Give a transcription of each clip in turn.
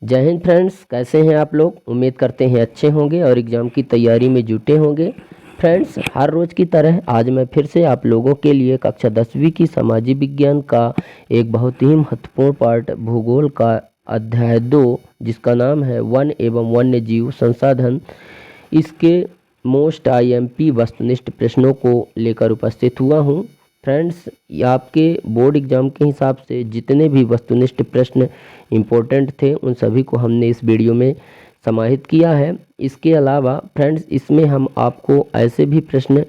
जय हिंद फ्रेंड्स, कैसे हैं आप लोग। उम्मीद करते हैं अच्छे होंगे और एग्ज़ाम की तैयारी में जुटे होंगे। फ्रेंड्स, हर रोज़ की तरह आज मैं फिर से आप लोगों के लिए कक्षा 10वीं की सामाजिक विज्ञान का एक बहुत ही महत्वपूर्ण पार्ट भूगोल का अध्याय 2, जिसका नाम है वन एवं वन्य जीव संसाधन, इसके मोस्ट आईएमपी वस्तुनिष्ठ प्रश्नों को लेकर उपस्थित हुआ हूँ। फ्रेंड्स, ये आपके बोर्ड एग्ज़ाम के हिसाब से जितने भी वस्तुनिष्ठ प्रश्न इम्पोर्टेंट थे उन सभी को हमने इस वीडियो में समाहित किया है। इसके अलावा फ्रेंड्स, इसमें हम आपको ऐसे भी प्रश्न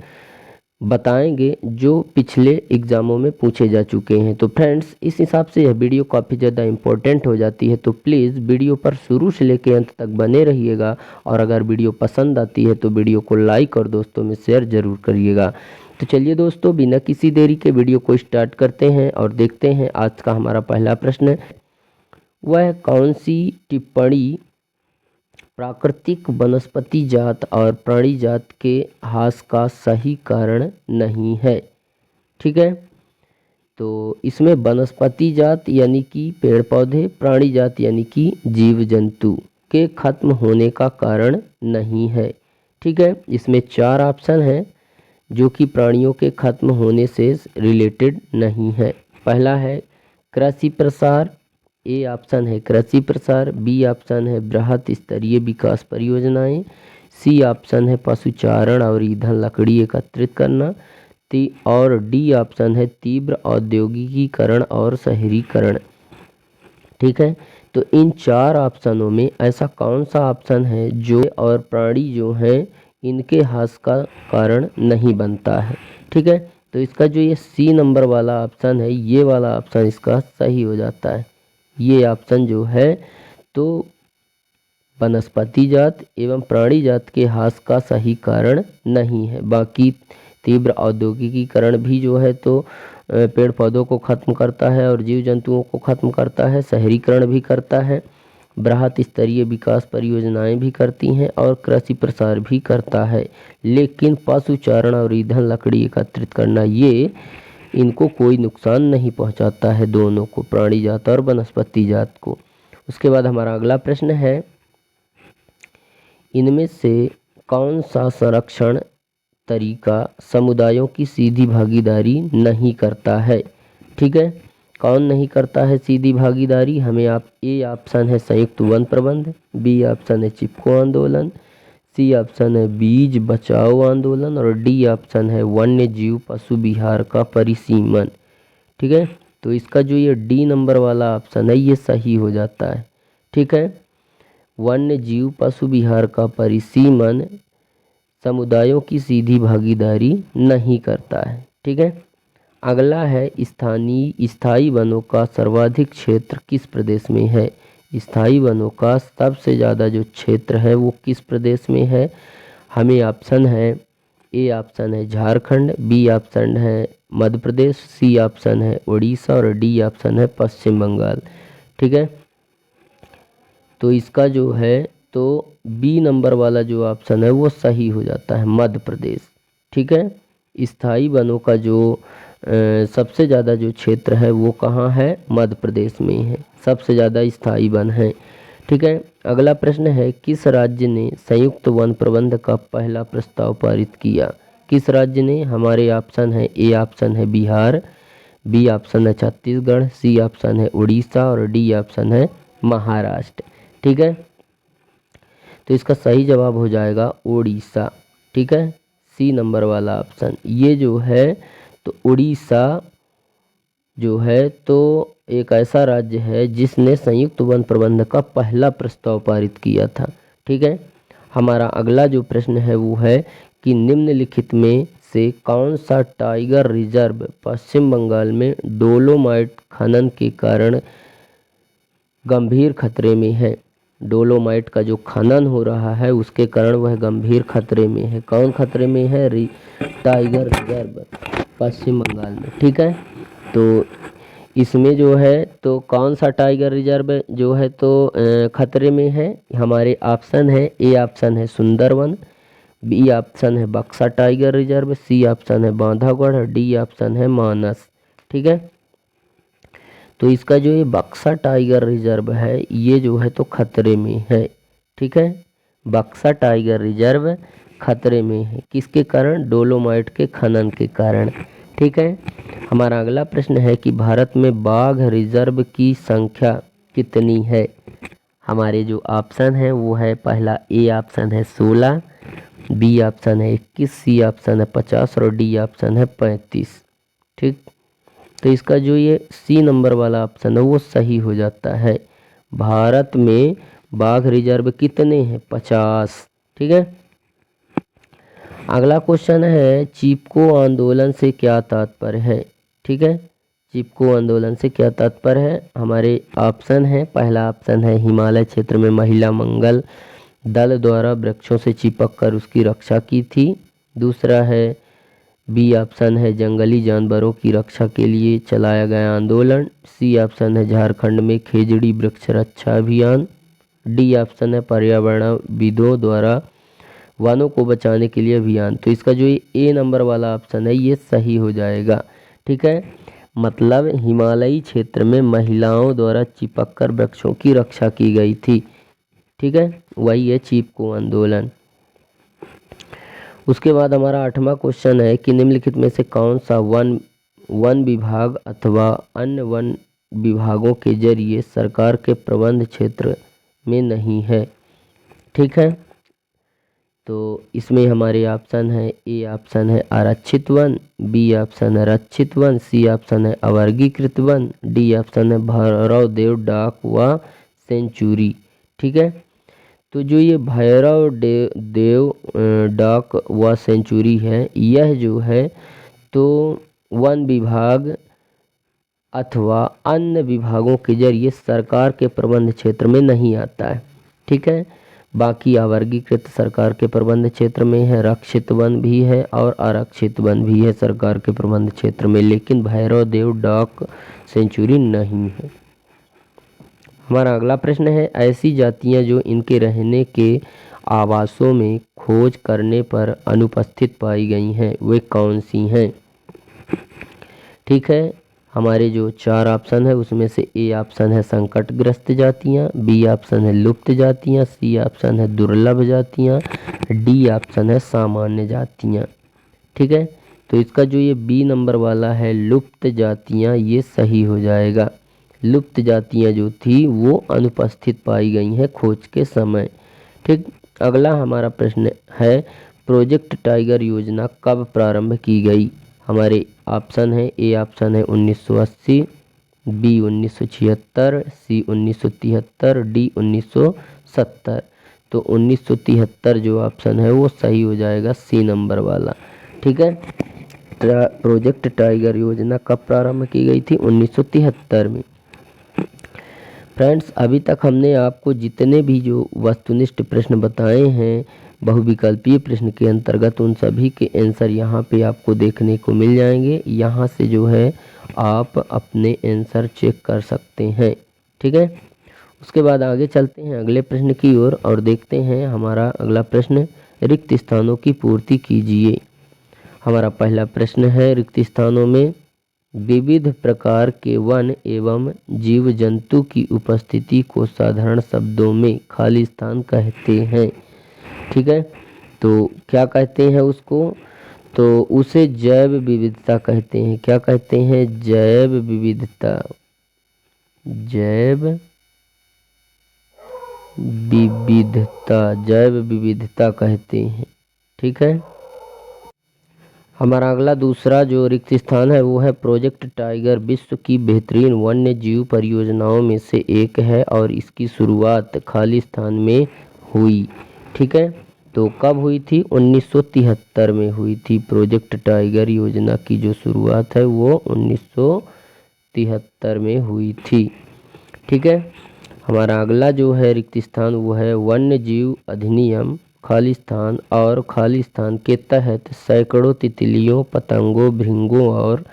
बताएंगे जो पिछले एग्ज़ामों में पूछे जा चुके हैं। तो फ्रेंड्स, इस हिसाब से यह वीडियो काफ़ी ज़्यादा इम्पोर्टेंट हो जाती है, तो प्लीज़ वीडियो पर शुरू से लेकर अंत तक बने रहिएगा। और अगर वीडियो पसंद आती है तो वीडियो को लाइक और दोस्तों में शेयर ज़रूर करिएगा। तो चलिए दोस्तों, बिना किसी देरी के वीडियो को स्टार्ट करते हैं और देखते हैं आज का हमारा पहला प्रश्न। वह कौन सी टिप्पणी प्राकृतिक वनस्पति जात और प्राणी जात के ह्रास का सही कारण नहीं है। ठीक है, तो इसमें वनस्पति जात यानी कि पेड़ पौधे, प्राणी जात यानी कि जीव जंतु के खत्म होने का कारण नहीं है। ठीक है, इसमें 4 ऑप्शन हैं जो कि प्राणियों के खत्म होने से रिलेटेड नहीं है। पहला है कृषि प्रसार, ए ऑप्शन है कृषि प्रसार, बी ऑप्शन है बृहत स्तरीय विकास परियोजनाएं, सी ऑप्शन है पशुचारण और ईंधन लकड़ी एकत्रित करना, और डी ऑप्शन है तीव्र औद्योगिकीकरण और शहरीकरण। ठीक है, तो इन 4 ऑप्शनों में ऐसा कौन सा ऑप्शन है जो और प्राणी जो हैं इनके ह्रास का कारण नहीं बनता है। ठीक है, तो इसका जो ये सी नंबर वाला ऑप्शन है, ये वाला ऑप्शन इसका सही हो जाता है। ये ऑप्शन जो है तो वनस्पति जात एवं प्राणी जात के ह्रास का सही कारण नहीं है। बाकी तीव्र औद्योगिकीकरण भी जो है तो पेड़ पौधों को खत्म करता है और जीव जंतुओं को खत्म करता है, शहरीकरण भी करता है, बृहत स्तरीय विकास परियोजनाएं भी करती हैं और कृषि प्रसार भी करता है। लेकिन पशुचारण और ईंधन लकड़ी एकत्रित करना, ये इनको कोई नुकसान नहीं पहुंचाता है, दोनों को, प्राणी जात और वनस्पति जात को। उसके बाद हमारा अगला प्रश्न है, इनमें से कौन सा संरक्षण तरीका समुदायों की सीधी भागीदारी नहीं करता है। ठीक है, कौन नहीं करता है सीधी भागीदारी। हमें आप ए ऑप्शन है संयुक्त वन प्रबंध, बी ऑप्शन है चिपको आंदोलन, सी ऑप्शन है बीज बचाओ आंदोलन और डी ऑप्शन है वन्य जीव पशु विहार का परिसीमन। ठीक है, तो इसका जो ये डी नंबर वाला ऑप्शन है ये सही हो जाता है। ठीक है, वन्य जीव पशु विहार का परिसीमन समुदायों की सीधी भागीदारी नहीं करता है। ठीक है, अगला है स्थायी वनों का सर्वाधिक क्षेत्र किस प्रदेश में है। स्थायी वनों का सबसे ज़्यादा जो क्षेत्र है वो किस प्रदेश में है। हमें ऑप्शन है, ए ऑप्शन है झारखंड, बी ऑप्शन है मध्य प्रदेश, सी ऑप्शन है उड़ीसा और डी ऑप्शन है पश्चिम बंगाल। ठीक है, तो इसका जो है तो बी नंबर वाला जो ऑप्शन है वो सही हो जाता है, मध्य प्रदेश। ठीक है, स्थायी वनों का जो सबसे ज़्यादा जो क्षेत्र है वो कहाँ है, मध्य प्रदेश में है, सबसे ज़्यादा स्थायी वन है। ठीक है, अगला प्रश्न है, किस राज्य ने संयुक्त वन प्रबंध का पहला प्रस्ताव पारित किया। किस राज्य ने। हमारे ऑप्शन है, ए ऑप्शन है बिहार, बी ऑप्शन है छत्तीसगढ़, सी ऑप्शन है उड़ीसा और डी ऑप्शन है महाराष्ट्र। ठीक है, तो इसका सही जवाब हो जाएगा उड़ीसा। ठीक है, सी नंबर वाला ऑप्शन ये जो है तो उड़ीसा जो है तो एक ऐसा राज्य है जिसने संयुक्त वन प्रबंध का पहला प्रस्ताव पारित किया था। ठीक है, हमारा अगला जो प्रश्न है वो है कि निम्नलिखित में से कौन सा टाइगर रिजर्व पश्चिम बंगाल में डोलोमाइट खनन के कारण गंभीर खतरे में है। डोलोमाइट का जो खनन हो रहा है उसके कारण वह गंभीर खतरे में है। कौन खतरे में है, टाइगर रिजर्व पश्चिम बंगाल में। ठीक है, तो इसमें जो है तो कौन सा टाइगर रिजर्व जो है तो खतरे में है। हमारे ऑप्शन है, ए ऑप्शन है सुंदरवन, बी ऑप्शन है बक्सा टाइगर रिजर्व, सी ऑप्शन है बांधवगढ़, डी ऑप्शन है मानस। ठीक है, तो इसका जो ये बक्सा टाइगर रिजर्व है ये जो है तो खतरे में है। ठीक है, बक्सा टाइगर रिजर्व खतरे में है, किसके कारण? डोलोमाइट के खनन के कारण। ठीक है, हमारा अगला प्रश्न है कि भारत में बाघ रिजर्व की संख्या कितनी है? हमारे जो ऑप्शन है वो है, पहला ए ऑप्शन है 16, बी ऑप्शन है 21, सी ऑप्शन है 50 और डी ऑप्शन है 35। ठीक, तो इसका जो ये सी नंबर वाला ऑप्शन है वो सही हो जाता है। भारत में बाघ रिजर्व कितने हैं? 50। ठीक है, अगला क्वेश्चन है चिपको आंदोलन से क्या तात्पर्य है? ठीक है, चिपको आंदोलन से क्या तात्पर्य है? हमारे ऑप्शन है, पहला ऑप्शन है हिमालय क्षेत्र में महिला मंगल दल द्वारा वृक्षों से चिपक कर उसकी रक्षा की थी। दूसरा है, बी ऑप्शन है जंगली जानवरों की रक्षा के लिए चलाया गया आंदोलन। सी ऑप्शन है झारखंड में खेजड़ी वृक्ष रक्षा अभियान। डी ऑप्शन है पर्यावरणविदों द्वारा वनों को बचाने के लिए अभियान। तो इसका जो ये ए नंबर वाला ऑप्शन है ये सही हो जाएगा। ठीक है, मतलब हिमालयी क्षेत्र में महिलाओं द्वारा चिपक कर वृक्षों की रक्षा की गई थी। ठीक है, वही है चिपको आंदोलन। उसके बाद हमारा 8वां क्वेश्चन है कि निम्नलिखित में से कौन सा वन विभाग अथवा अन्य वन विभागों के जरिए सरकार के प्रबंध क्षेत्र में नहीं है? ठीक है, तो इसमें हमारे ऑप्शन है, ए ऑप्शन है आरक्षित वन, बी ऑप्शन है रक्षित वन, सी ऑप्शन है अवर्गीकृत वन, डी ऑप्शन है भैरव देव डाक व सेंचुरी। ठीक है, तो जो ये भैरव देव डाक व सेंचुरी है यह जो है तो वन विभाग अथवा अन्य विभागों के जरिए सरकार के प्रबंध क्षेत्र में नहीं आता है। ठीक है, बाकी अवर्गीकृत सरकार के प्रबंध क्षेत्र में है, रक्षित वन भी है और आरक्षित वन भी है सरकार के प्रबंध क्षेत्र में, लेकिन भैरव देव डाक सेंचुरी नहीं है। हमारा अगला प्रश्न है ऐसी जातियां जो इनके रहने के आवासों में खोज करने पर अनुपस्थित पाई गई हैं वे कौन सी हैं? ठीक है, हमारे जो 4 ऑप्शन है उसमें से ए ऑप्शन है संकटग्रस्त जातियां, बी ऑप्शन है लुप्त जातियां, सी ऑप्शन है दुर्लभ जातियां, डी ऑप्शन है सामान्य जातियां। ठीक है, तो इसका जो ये बी नंबर वाला है लुप्त जातियां ये सही हो जाएगा। लुप्त जातियां जो थी वो अनुपस्थित पाई गई हैं खोज के समय। ठीक, अगला हमारा प्रश्न है प्रोजेक्ट टाइगर योजना कब प्रारंभ की गई? हमारे ऑप्शन है, ए ऑप्शन है 1980, बी 1976, सी 1973, डी 1970। तो 1973 जो ऑप्शन है वो सही हो जाएगा, सी नंबर वाला। ठीक है, प्रोजेक्ट टाइगर योजना कब प्रारंभ की गई थी? 1973 में। फ्रेंड्स, अभी तक हमने आपको जितने भी जो वस्तुनिष्ठ प्रश्न बताए हैं बहुविकल्पीय प्रश्न के अंतर्गत उन सभी के आंसर यहाँ पे आपको देखने को मिल जाएंगे। यहाँ से जो है आप अपने आंसर चेक कर सकते हैं। ठीक है, उसके बाद आगे चलते हैं अगले प्रश्न की ओर और देखते हैं हमारा अगला प्रश्न, रिक्त स्थानों की पूर्ति कीजिए। हमारा पहला प्रश्न है रिक्त स्थानों में विविध प्रकार के वन एवं जीव जंतु की उपस्थिति को साधारण शब्दों में खाली स्थान कहते हैं। ठीक है, तो क्या कहते हैं उसको? तो उसे जैव विविधता कहते हैं। क्या कहते हैं? जैव विविधता। जैव विविधता, जैव विविधता कहते हैं। ठीक है, हमारा अगला दूसरा जो रिक्त स्थान है वो है प्रोजेक्ट टाइगर विश्व की बेहतरीन वन्य जीव परियोजनाओं में से एक है और इसकी शुरुआत खाली स्थान में हुई। ठीक है, तो कब हुई थी? 1973 में हुई थी। प्रोजेक्ट टाइगर योजना की जो शुरुआत है वो 1973 में हुई थी। ठीक है, हमारा अगला जो है रिक्त स्थान वो है वन्य जीव अधिनियम खाली स्थान, और खाली स्थान के तहत सैकड़ों तितलियों, पतंगों, भृंगों और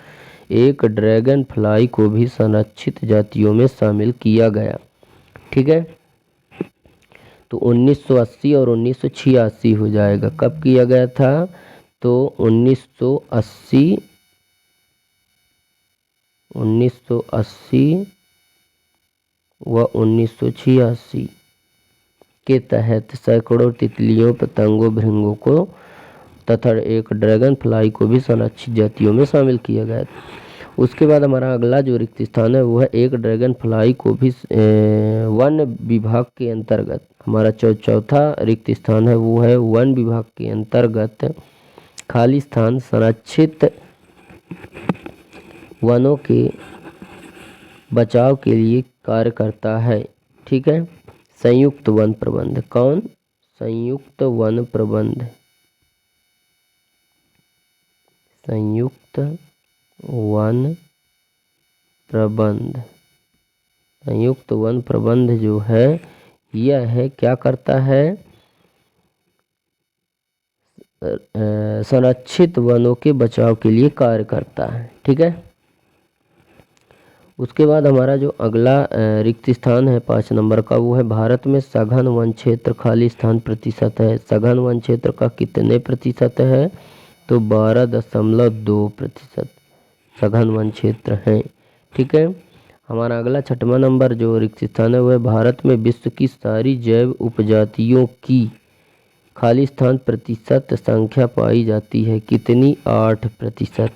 एक ड्रैगन फ्लाई को भी संरक्षित जातियों में शामिल किया गया। ठीक है, तो 1980 और 1986 हो जाएगा। कब किया गया था? तो 1980 व 1986 के तहत सैकड़ों तितलियों, पतंगों, भृंगों को तथा एक ड्रैगन फ्लाई को भी संरक्षित जातियों में शामिल किया गया था। उसके बाद हमारा अगला जो रिक्त स्थान है वो है एक ड्रैगन फ्लाई को भी वन विभाग के अंतर्गत, हमारा चौथा रिक्त स्थान है वो है वन विभाग के अंतर्गत खाली स्थान संरक्षित वनों के बचाव के लिए कार्य करता है। ठीक है, संयुक्त वन प्रबंध। कौन? संयुक्त वन प्रबंध। संयुक्त वन प्रबंध। संयुक्त वन प्रबंध जो है यह है क्या करता है? संरक्षित वनों के बचाव के लिए कार्य करता है। ठीक है, उसके बाद हमारा जो अगला रिक्त स्थान है 5 नंबर का वो है भारत में सघन वन क्षेत्र खाली स्थान प्रतिशत है। सघन वन क्षेत्र का कितने प्रतिशत है? तो 12.2% सघन वन क्षेत्र है। ठीक है, हमारा अगला 6वां नंबर जो रिक्त स्थान है वह भारत में विश्व की सारी जैव उपजातियों की खाली स्थान प्रतिशत संख्या पाई जाती है। कितनी? 8%।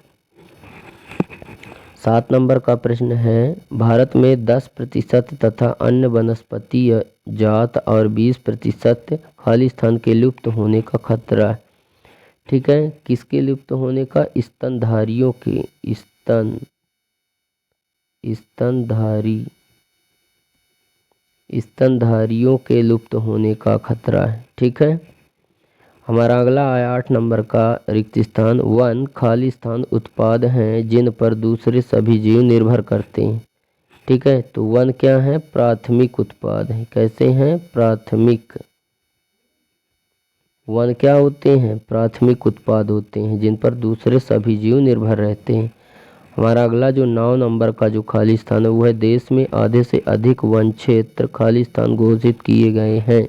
7 नंबर का प्रश्न है भारत में 10% तथा अन्य वनस्पति जात और 20% खाली स्थान के लुप्त होने का खतरा है। ठीक है, किसके लुप्त होने का? स्तनधारियों के, स्तनधारियों के लुप्त होने का खतरा है। ठीक है, हमारा अगला आया 8 नंबर का रिक्त स्थान वन खाली स्थान उत्पाद हैं जिन पर दूसरे सभी जीव निर्भर करते हैं। ठीक है, तो वन क्या है? प्राथमिक उत्पाद है। कैसे हैं? प्राथमिक। वन क्या होते हैं? प्राथमिक उत्पाद होते हैं जिन पर दूसरे सभी जीव निर्भर रहते हैं। हमारा अगला जो 9 नंबर का जो खाली स्थान है वो है देश में आधे से अधिक वन क्षेत्र खाली स्थान घोषित किए गए हैं।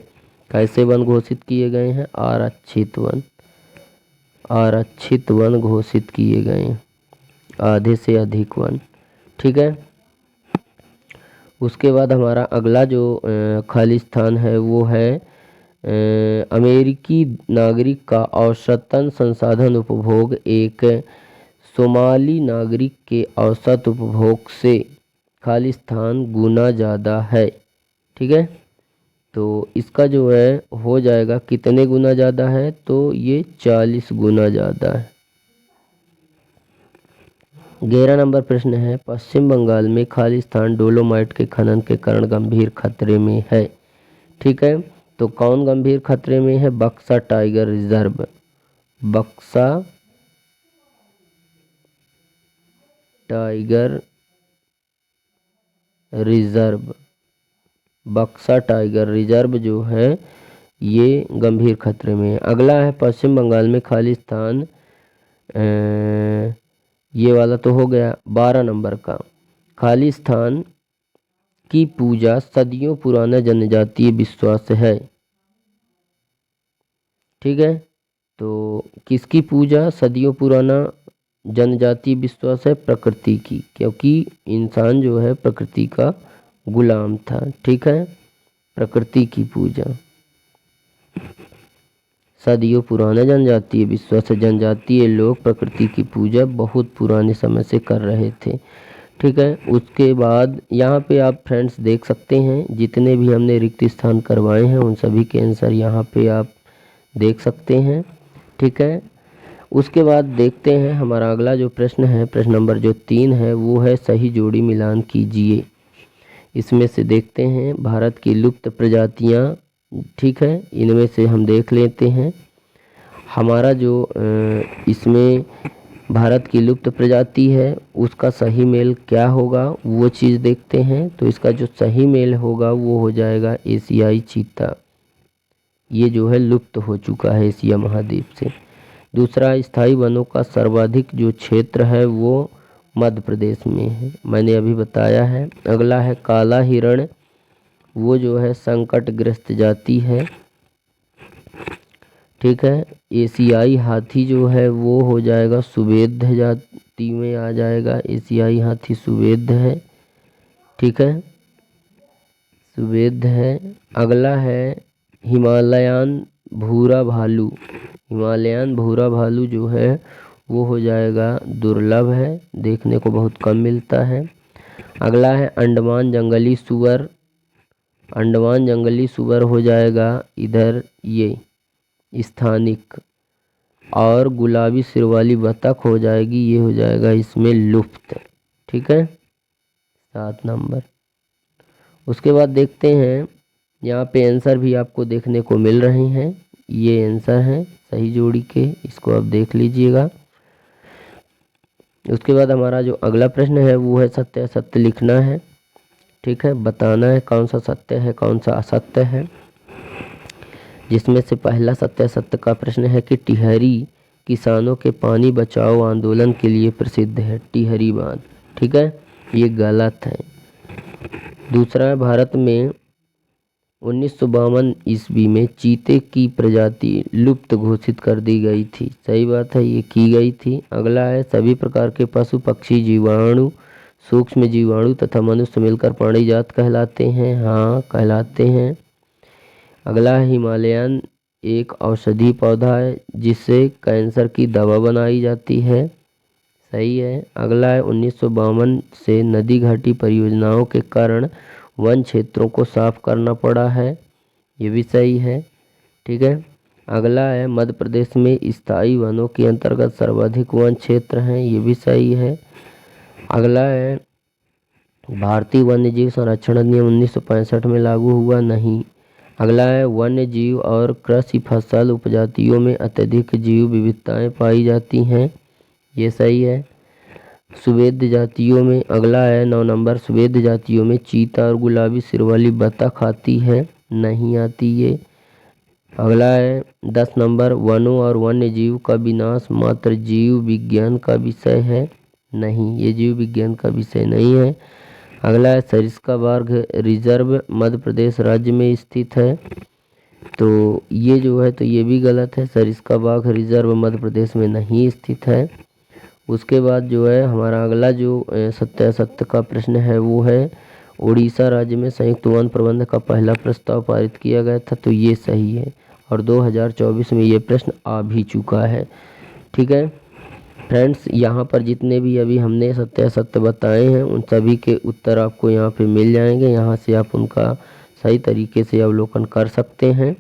कैसे वन घोषित किए गए हैं? आरक्षित वन। आरक्षित वन घोषित किए गए हैं, आधे से अधिक वन। ठीक है, उसके बाद हमारा अगला जो खाली स्थान है वो है अमेरिकी नागरिक का औसतन संसाधन उपभोग एक सोमाली नागरिक के औसत उपभोग से खाली स्थान गुना ज़्यादा है। ठीक है, तो इसका जो है हो जाएगा कितने गुना ज़्यादा है? तो ये 40 गुना ज़्यादा है। 11 नंबर प्रश्न है पश्चिम बंगाल में खाली स्थान डोलोमाइट के खनन के कारण गंभीर खतरे में है। ठीक है, तो कौन गंभीर खतरे में है? बक्सा टाइगर रिजर्व। बक्सा टाइगर रिजर्व। बक्सा टाइगर रिजर्व जो है ये गंभीर खतरे में है। अगला है पश्चिम बंगाल में खाली स्थान, ये वाला तो हो गया। 12 नंबर का खाली स्थान की पूजा सदियों पुराना जनजातीय विश्वास है। ठीक है, तो किसकी पूजा सदियों पुराना जनजातीय विश्वास है? प्रकृति की, क्योंकि इंसान जो है प्रकृति का गुलाम था। ठीक है, प्रकृति की पूजा सदियों पुराना जनजातीय विश्वास है। जनजातीय लोग प्रकृति की पूजा बहुत पुराने समय से कर रहे थे। ठीक है, उसके बाद यहाँ पे आप फ्रेंड्स देख सकते हैं जितने भी हमने रिक्त स्थान करवाए हैं उन सभी के आंसर यहाँ पे आप देख सकते हैं। ठीक है, उसके बाद देखते हैं हमारा अगला जो प्रश्न है, प्रश्न नंबर जो 3 है वो है सही जोड़ी मिलान कीजिए। इसमें से देखते हैं भारत की लुप्त प्रजातियाँ। ठीक है, इनमें से हम देख लेते हैं हमारा जो इसमें भारत की लुप्त प्रजाति है उसका सही मेल क्या होगा वो चीज़ देखते हैं। तो इसका जो सही मेल होगा वो हो जाएगा एशियाई चीता। ये जो है लुप्त हो चुका है एशिया महाद्वीप से। दूसरा, स्थायी वनों का सर्वाधिक जो क्षेत्र है वो मध्य प्रदेश में है, मैंने अभी बताया है। अगला है काला हिरण, वो जो है संकटग्रस्त जाति है। ठीक है, एशियाई हाथी जो है वो हो जाएगा सुवेध जाति में आ जाएगा। एशियाई हाथी सुवेध है। ठीक है, सुवेद है। अगला है हिमालयन भूरा भालू। हिमालयन भूरा भालू जो है वो हो जाएगा दुर्लभ है, देखने को बहुत कम मिलता है। अगला है अंडमान जंगली सूअर। अंडमान जंगली सूअर हो जाएगा इधर ये स्थानिक। और गुलाबी सिर वाली बतख हो जाएगी, ये हो जाएगा इसमें लुप्त। ठीक है, 7 नंबर। उसके बाद देखते हैं, यहाँ पे आंसर भी आपको देखने को मिल रहे हैं। ये आंसर हैं सही जोड़ी के, इसको आप देख लीजिएगा। उसके बाद हमारा जो अगला प्रश्न है वो है सत्य असत्य लिखना है। ठीक है, बताना है कौन सा सत्य है कौन सा असत्य है। जिसमें से पहला सत्य असत्य का प्रश्न है कि टिहरी किसानों के पानी बचाओ आंदोलन के लिए प्रसिद्ध है, टिहरी बांध। ठीक है, ये गलत है। दूसरा है भारत में 1952 ईस्वी में चीते की प्रजाति लुप्त घोषित कर दी गई थी, सही बात है, ये की गई थी। अगला है सभी प्रकार के पशु पक्षी जीवाणु सूक्ष्म जीवाणु तथा मनुष्य मिलकर प्राणी जात कहलाते हैं, हाँ कहलाते हैं। अगला है हिमालयन एक औषधि पौधा है जिससे कैंसर की दवा बनाई जाती है, सही है। अगला है 1952 से नदी घाटी परियोजनाओं के कारण वन क्षेत्रों को साफ करना पड़ा है, ये भी सही है। ठीक है, अगला है मध्य प्रदेश में स्थायी वनों के अंतर्गत सर्वाधिक वन क्षेत्र हैं, ये भी सही है। अगला है भारतीय वन्य जीव संरक्षण अधिनियम 1965 में लागू हुआ, नहीं। अगला है वन्य जीव और कृषि फसल उपजातियों में अत्यधिक जीव विविधताएं पाई जाती हैं, ये सही है। सुवेद जातियों में अगला है 9 नंबर, सुवेद जातियों में चीता और गुलाबी सिर वाली बतख आती है, नहीं आती ये। अगला है 10 नंबर, वनों और वन्य जीव का विनाश मात्र जीव विज्ञान का विषय है, नहीं, ये जीव विज्ञान का विषय नहीं है। अगला है सरिस्का बाघ रिजर्व मध्य प्रदेश राज्य में स्थित है, तो ये जो है तो ये भी गलत है, सरिस्का बाघ रिजर्व मध्य प्रदेश में नहीं स्थित है। उसके बाद जो है हमारा अगला जो सत्य असत्य का प्रश्न है वो है उड़ीसा राज्य में संयुक्त वन प्रबंध का पहला प्रस्ताव पारित किया गया था, तो ये सही है और 2024 में ये प्रश्न आ भी चुका है। ठीक है फ्रेंड्स, यहाँ पर जितने भी अभी हमने सत्य असत्य बताए हैं उन सभी के उत्तर आपको यहाँ पे मिल जाएंगे, यहाँ से आप उनका सही तरीके से अवलोकन कर सकते हैं।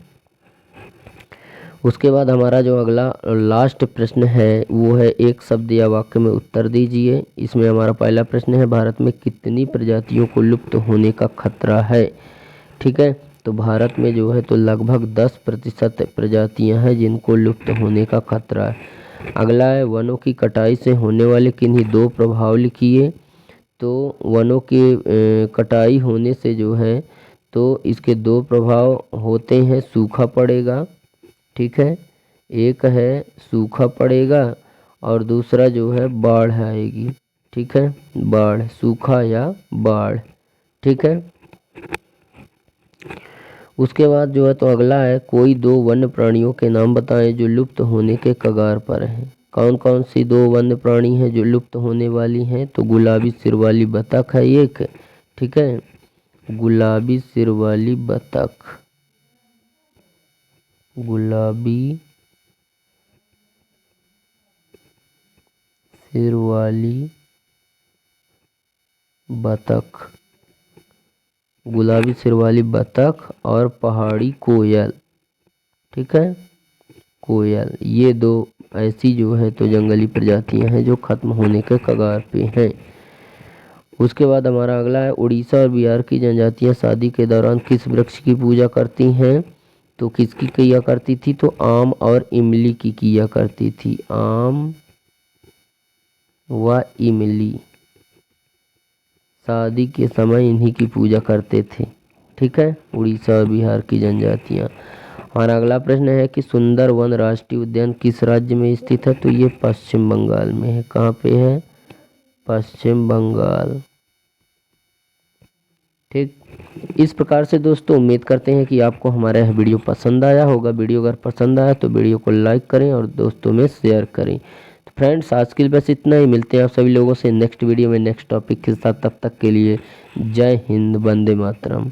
उसके बाद हमारा जो अगला लास्ट प्रश्न है वो है एक शब्द या वाक्य में उत्तर दीजिए। इसमें हमारा पहला प्रश्न है भारत में कितनी प्रजातियों को लुप्त होने का खतरा है। ठीक है, तो भारत में जो है तो लगभग 10% प्रजातियां हैं जिनको लुप्त होने का खतरा है। अगला है वनों की कटाई से होने वाले किन्हीं 2 प्रभाव लिखिए। तो वनों की कटाई होने से जो है तो इसके 2 प्रभाव होते हैं, सूखा पड़ेगा, ठीक है, एक है सूखा पड़ेगा और दूसरा जो है बाढ़ आएगी। ठीक है, बाढ़, सूखा या बाढ़। ठीक है, उसके बाद जो है तो अगला है कोई 2 वन्य प्राणियों के नाम बताएं जो लुप्त होने के कगार पर हैं। कौन कौन सी 2 वन्य प्राणी हैं जो लुप्त होने वाली हैं, तो गुलाबी सिर वाली बतख है एक, ठीक है, गुलाबी सिर वाली बतख, गुलाबी सिर वाली बतख, गुलाबी सिर वाली बतख और पहाड़ी कोयल। ठीक है, कोयल, ये 2 ऐसी जो है तो जंगली प्रजातियां हैं जो खत्म होने के कगार पे हैं। उसके बाद हमारा अगला है उड़ीसा और बिहार की जनजातियां शादी के दौरान किस वृक्ष की पूजा करती हैं, तो किसकी किया करती थी, तो आम और इमली की किया करती थी, आम व इमली, शादी के समय इन्हीं की पूजा करते थे। ठीक है, उड़ीसा और बिहार की जनजातियां। हमारा अगला प्रश्न है कि सुंदरवन राष्ट्रीय उद्यान किस राज्य में स्थित है, तो ये पश्चिम बंगाल में है। कहाँ पे है, पश्चिम बंगाल। ठीक, इस प्रकार से दोस्तों उम्मीद करते हैं कि आपको हमारा यह वीडियो पसंद आया होगा। वीडियो अगर पसंद आया तो वीडियो को लाइक करें और दोस्तों में शेयर करें। तो फ्रेंड्स, आज के लिए बस इतना ही, मिलते हैं आप सभी लोगों से नेक्स्ट वीडियो में नेक्स्ट टॉपिक के साथ। तब तक के लिए जय हिंद, वंदे मातरम।